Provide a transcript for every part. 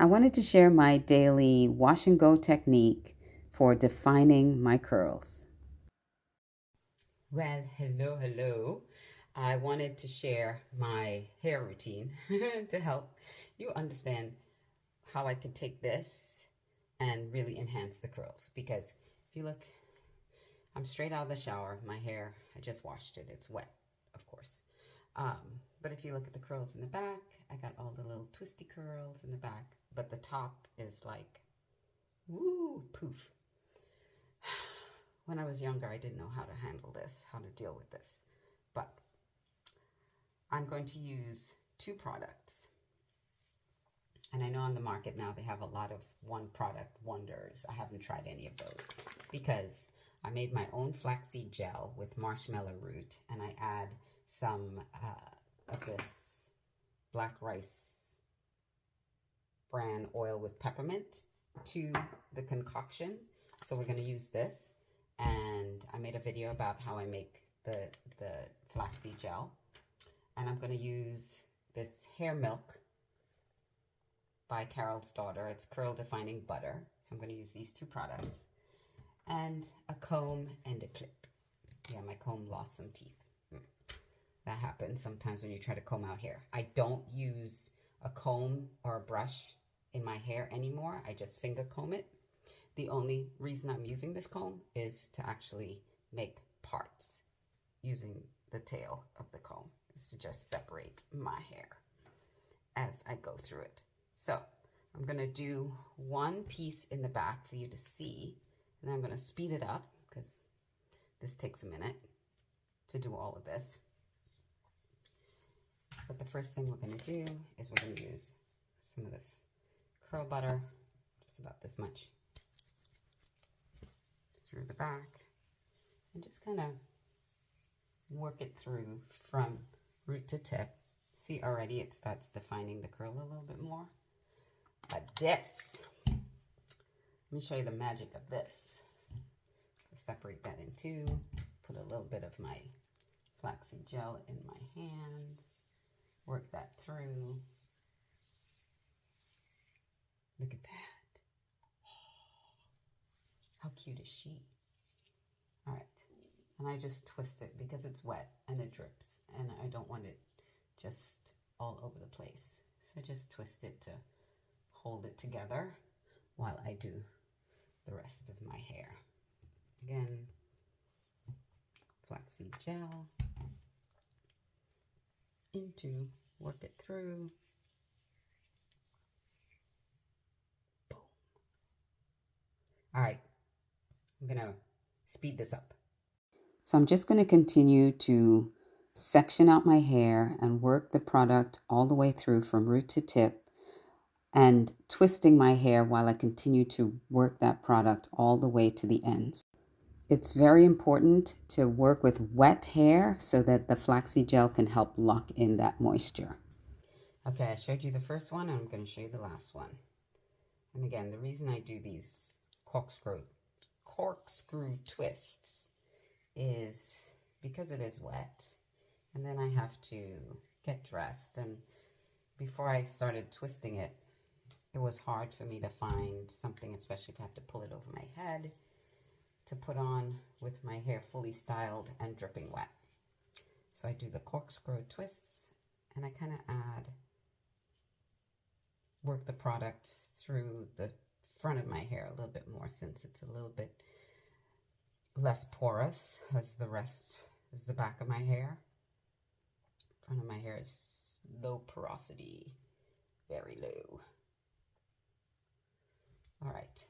I wanted to share my daily wash and go technique for defining my curls. Well, hello. I wanted to share my hair routine to help you understand how I could take this and really enhance the curls. Because if you look, I'm straight out of the shower. My hair, I just washed it. It's wet, of course. But if you look at the curls in the back, I got all the little twisty curls in the back, but the top is like, woo, poof. When I was younger, I didn't know how to handle this, how to deal with this. But I'm going to use 2 products. And I know on the market now they have a lot of one product wonders. I haven't tried any of those because I made my own flaxseed gel with marshmallow root, and I add some of this black rice bran oil with peppermint to the concoction. So we're going to use this, and I made a video about how I make the flaxseed gel, and I'm going to use this hair milk by Carol's Daughter. It's curl defining butter. So I'm going to use these 2 products, and a comb and a clip. Yeah, my comb lost some teeth. That happens sometimes when you try to comb out hair. I don't use a comb or a brush in my hair anymore. I just finger comb it. The only reason I'm using this comb is to actually make parts using the tail of the comb, is to just separate my hair as I go through it. So I'm going to do 1 piece in the back for you to see, and then I'm going to speed it up because this takes a minute to do all of this. But the first thing we're going to do is we're going to use some of this curl butter, just about this much, through the back, and just kind of work it through from root to tip. See, already it starts defining the curl a little bit more. But this, let me show you the magic of this. So separate that in 2, put a little bit of my flaxseed gel in my hand, work that through. Look at that. How cute is she? All right, and I just twist it because it's wet and it drips, and I don't want it just all over the place. So just twist it to hold it together while I do the rest of my hair. Again, flaxseed gel into, work it through. Boom. All right, I'm gonna speed this up. So I'm just going to continue to section out my hair and work the product all the way through from root to tip, and twisting my hair while I continue to work that product all the way to the ends. It's very important to work with wet hair so that the flaxseed gel can help lock in that moisture. Okay, I showed you the first one, and I'm going to show you the last one. And again, the reason I do these corkscrew twists is because it is wet, and then I have to get dressed, and before I started twisting it, it was hard for me to find something, especially to have to pull it over my head, to put on with my hair fully styled and dripping wet. So I do the corkscrew twists, and I kind of work the product through the front of my hair a little bit more, since it's a little bit less porous as the rest is the back of my hair. Front of my hair is low porosity, very low. All right,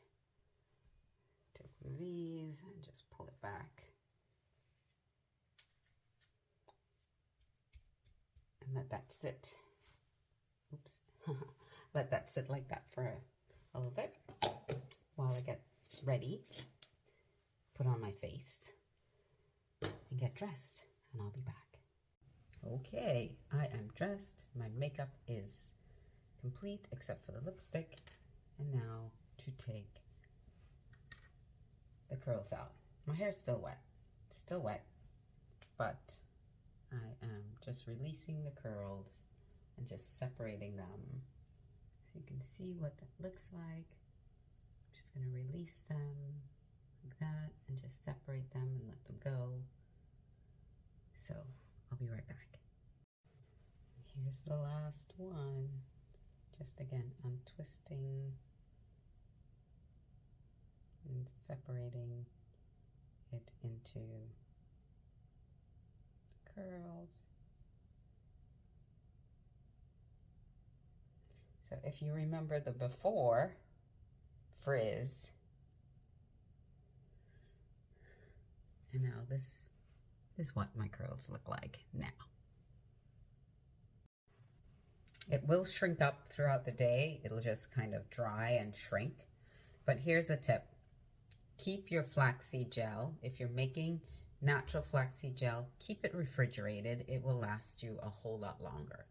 take one of these and just pull it back. And let that sit. Oops. Let that sit like that for a little bit while I get ready, put on my face, and get dressed, and I'll be back. Okay, I am dressed. My makeup is complete except for the lipstick. And now to take the curls out. My hair's still wet, but I am just releasing the curls and just separating them. So you can see what that looks like. I'm just going to release them like that and just separate them and let them go. So I'll be right back. Here's the last one. Just again, untwisting and separating it into curls. So if you remember the before frizz, and now this is what my curls look like now. It will shrink up throughout the day. It'll just kind of dry and shrink. But here's a tip. Keep your flaxseed gel. If you're making natural flaxseed gel, keep it refrigerated. It will last you a whole lot longer.